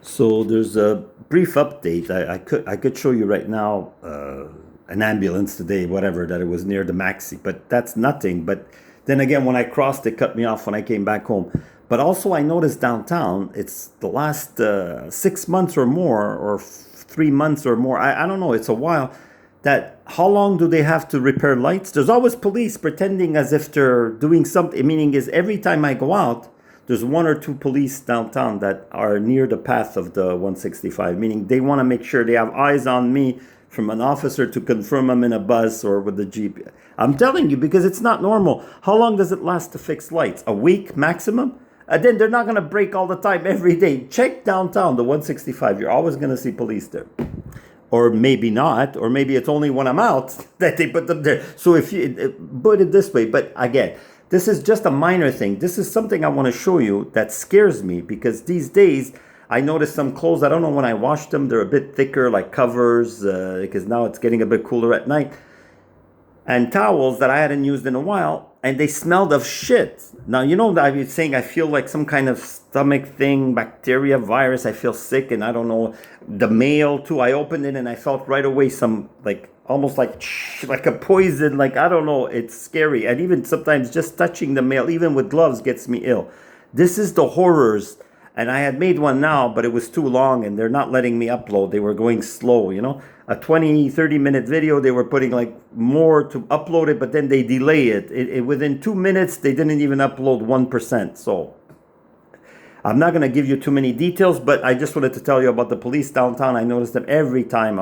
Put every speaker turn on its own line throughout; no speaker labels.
So there's a brief update. I could show you right now an ambulance today, whatever, that it was near the Maxi, but that's nothing. But then again, when I crossed, it cut me off when I came back home. But also, I noticed downtown, it's the last 6 months or more, or 3 months or more. I don't know. It's a while. That how long do they have to repair lights? There's always police pretending as if they're doing something. Meaning is every time I go out, there's one or two police downtown that are near the path of the 165, meaning they want to make sure they have eyes on me from an officer to confirm I'm in a bus or with the Jeep. I'm telling you, because it's not normal. How long does it last to fix lights? A week maximum? And then they're not going to break all the time every day. Check downtown, the 165. You're always going to see police there. Or maybe not, or maybe it's only when I'm out that they put them there. So if you put it this way, but again, this is just a minor thing. This is something I want to show you that scares me because these days I noticed some clothes. I don't know when I washed them, they're a bit thicker, like covers, because now it's getting a bit cooler at night, and towels that I hadn't used in a while, and they smelled of shit. Now, you know, I've been saying I feel like some kind of stomach thing, bacteria, virus. I feel sick, and I don't know. The mail, too, I opened it, and I felt right away some, like, almost like a poison. Like, I don't know. It's scary. And even sometimes just touching the mail, even with gloves, gets me ill. This is the horrors. And I had made one now, but it was too long and they're not letting me upload. They were going slow, you know. A 20, 30-minute video, they were putting like more to upload it, but then they delay it. Within 2 minutes, they didn't even upload 1%. So I'm not going to give you too many details, but I just wanted to tell you about the police downtown. I noticed them every time.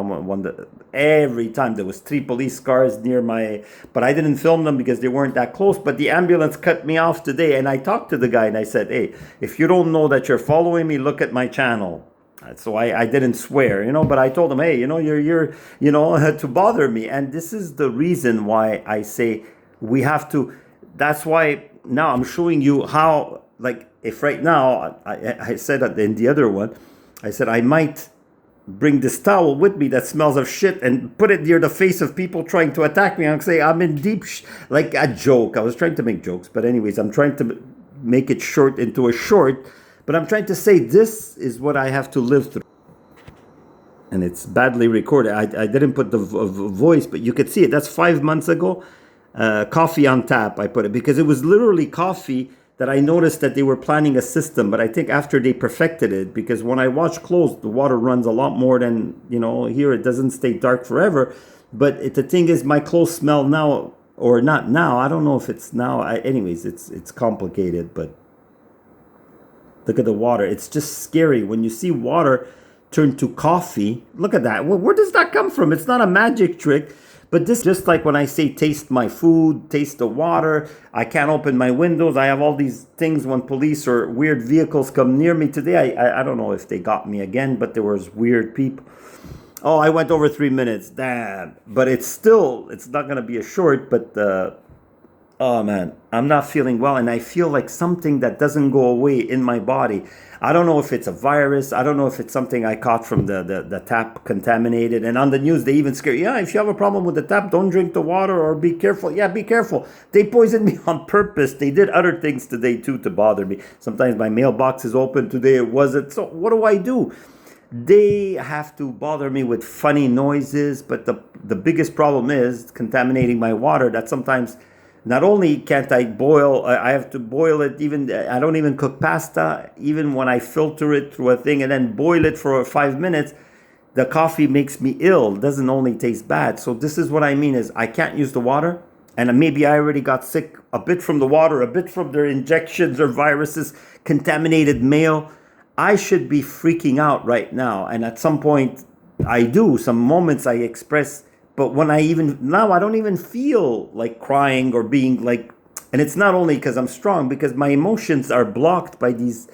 Every time there was 3 police cars near my, but I didn't film them because they weren't that close. But the ambulance cut me off today, and I talked to the guy and I said, "Hey, if you don't know that you're following me, look at my channel." So I didn't swear, you know, but I told him, "Hey, you know, you're you know to bother me," and this is the reason why I say we have to. That's why now I'm showing you how, like, if right now, I said in the other one, I said I might bring this towel with me that smells of shit and put it near the face of people trying to attack me. I'm say I'm in deep, like a joke. I was trying to make jokes, but anyways, I'm trying to make it short into a short. But I'm trying to say this is what I have to live through. And it's badly recorded. I didn't put the voice, but you could see it. That's 5 months ago. Coffee on tap, I put it, because it was literally coffee that I noticed that they were planning a system. But I think after they perfected it, because when I wash clothes, the water runs a lot more than, you know, here it doesn't stay dark forever. But the thing is, my clothes smell now, or not now. I don't know if it's now. Anyways, it's complicated, but look at the water. It's just scary when you see water turn to coffee. Look at that. Where does that come from? It's not a magic trick. But this, just like when I say taste my food, taste the water, I can't open my windows. I have all these things when police or weird vehicles come near me. Today, I don't know if they got me again, but there was weird people. Oh, I went over 3 minutes. Damn. But it's not going to be a short, but oh man, I'm not feeling well, and I feel like something that doesn't go away in my body. I don't know if it's a virus. I don't know if it's something I caught from the tap contaminated. And on the news, they even scare, yeah, if you have a problem with the tap, don't drink the water or be careful. Yeah, be careful. They poisoned me on purpose. They did other things today too to bother me. Sometimes my mailbox is open. Today it wasn't. So what do I do? They have to bother me with funny noises, but the biggest problem is contaminating my water. That sometimes not only can't I boil, I have to boil it. Even I don't even cook pasta. Even when I filter it through a thing and then boil it for 5 minutes, the coffee makes me ill. It doesn't only taste bad. So this is what I mean is I can't use the water. And maybe I already got sick a bit from the water, a bit from their injections or viruses, contaminated mail. I should be freaking out right now. And at some point, I do. Some moments I express, but when now I don't even feel like crying or being like, and it's not only because I'm strong, because my emotions are blocked by these,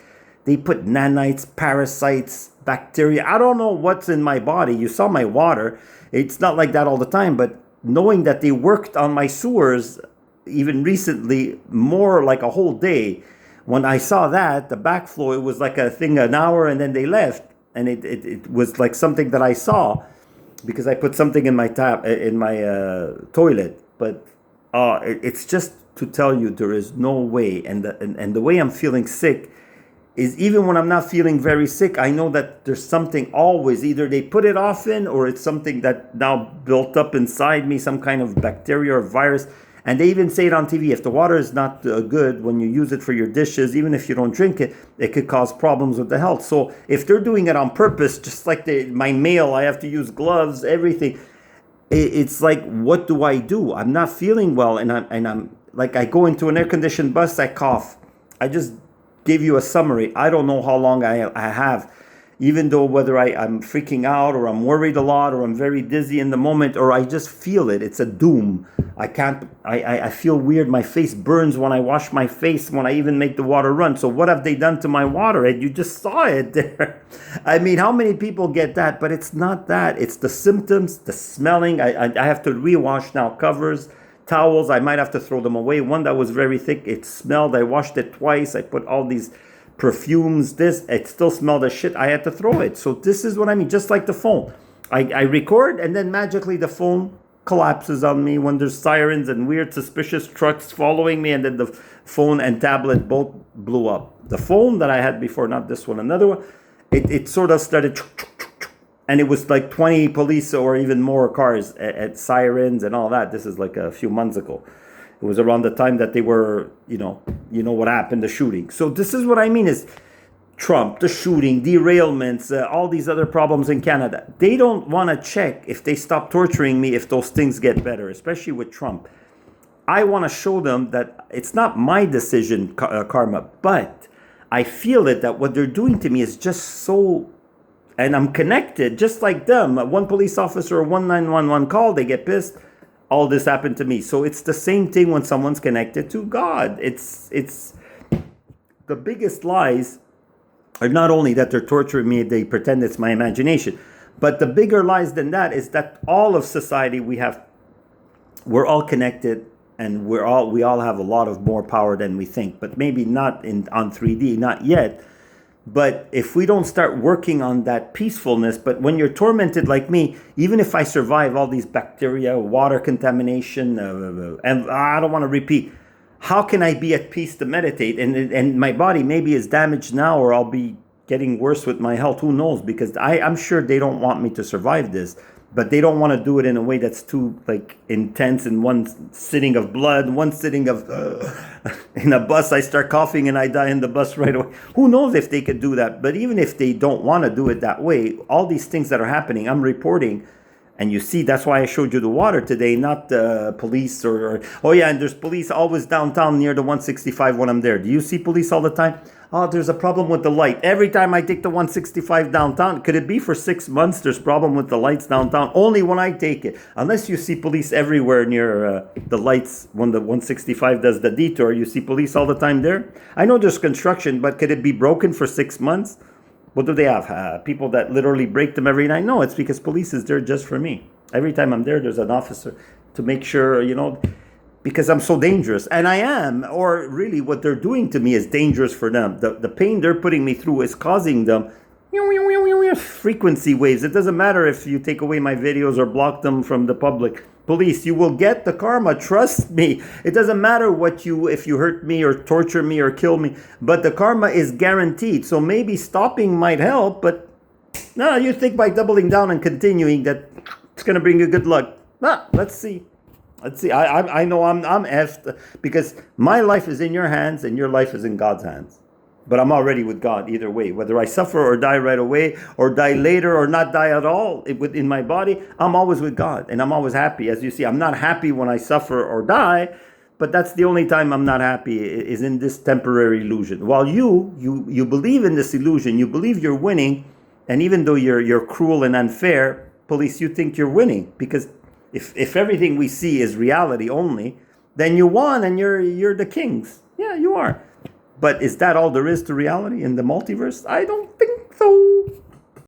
they put nanites, parasites, bacteria. I don't know what's in my body. You saw my water. It's not like that all the time, but knowing that they worked on my sewers even recently, more like a whole day. When I saw that, the backflow, it was like a thing, an hour, and then they left. And it was like something that I saw because I put something in my toilet. But it's just to tell you there is no way. And the way I'm feeling sick is even when I'm not feeling very sick, I know that there's something always, either they put it off in, or it's something that now built up inside me, some kind of bacteria or virus. And they even say it on TV, if the water is not good when you use it for your dishes, even if you don't drink it, it could cause problems with the health. So if they're doing it on purpose, just like my mail, I have to use gloves, everything. It's like, what do I do? I'm not feeling well, and I'm like, I go into an air-conditioned bus, I cough. I just gave you a summary. I don't know how long I have, even though whether I'm freaking out, or I'm worried a lot, or I'm very dizzy in the moment, or I just feel it. It's a doom. I feel weird. My face burns when I wash my face, when I even make the water run. So what have they done to my water? And you just saw it there. I mean, how many people get that? But it's not that. It's the symptoms, the smelling. I have to rewash now covers, towels. I might have to throw them away. One that was very thick, it smelled. I washed it twice. I put all these perfumes, it still smelled as shit. I had to throw it. So this is what I mean. Just like the phone. I record, and then magically the phone collapses on me when there's sirens and weird suspicious trucks following me, and then the phone and tablet both blew up. The phone that I had before, not this one, another one, it sort of started, and it was like 20 police or even more cars at sirens and all that. This is like a few months ago. It was around the time that they were, you know what happened, the shooting. So this is what I mean is Trump, the shooting, derailments, all these other problems in Canada. They don't want to check if they stop torturing me, if those things get better, especially with Trump. I want to show them that it's not my decision, karma, but I feel it, that what they're doing to me is just so, and I'm connected, just like them. One police officer or 911 call, they get pissed. All this happened to me. So it's the same thing when someone's connected to God. It's the biggest lies are not only that they're torturing me, they pretend it's my imagination, but the bigger lies than that is that all of society, we're all connected, and we all have a lot of more power than we think, but maybe not on 3D, not yet. But if we don't start working on that peacefulness, but when you're tormented like me, even if I survive all these bacteria, water contamination, and I don't want to repeat, how can I be at peace to meditate? And my body maybe is damaged now, or I'll be getting worse with my health. Who knows? Because I'm sure they don't want me to survive this, but they don't want to do it in a way that's too intense. In one sitting of blood, one sitting of in a bus, I start coughing and I die in the bus right away. Who knows if they could do that? But even if they don't want to do it that way, all these things that are happening, I'm reporting. And you see, that's why I showed you the water today, not the police oh yeah, and there's police always downtown near the 165 when I'm there. Do you see police all the time? Oh, there's a problem with the light. Every time I take the 165 downtown, could it be for 6 months there's problem with the lights downtown? Only when I take it. Unless you see police everywhere near the lights when the 165 does the detour, you see police all the time there. I know there's construction, but could it be broken for 6 months? What do they have? People that literally break them every night? No, it's because police is there just for me. Every time I'm there, there's an officer to make sure, because I'm so dangerous. And I am, or really what they're doing to me is dangerous for them. The pain they're putting me through is causing them frequency waves. It doesn't matter if you take away my videos or block them from the public. Police, you will get the karma, trust me. It doesn't matter if you hurt me or torture me or kill me, but the karma is guaranteed. So maybe stopping might help, but no, you think by doubling down and continuing that it's going to bring you good luck. Let's see. I know I'm effed, because my life is in your hands and your life is in God's hands. But I'm already with God either way. Whether I suffer or die right away, or die later, or not die at all in my body, I'm always with God. And I'm always happy. As you see, I'm not happy when I suffer or die, but that's the only time I'm not happy, is in this temporary illusion. While you believe in this illusion, you believe you're winning, and even though you're cruel and unfair, police, you think you're winning. Because if everything we see is reality only, then you won and you're the kings. Yeah, you are. But is that all there is to reality in the multiverse? I don't think so.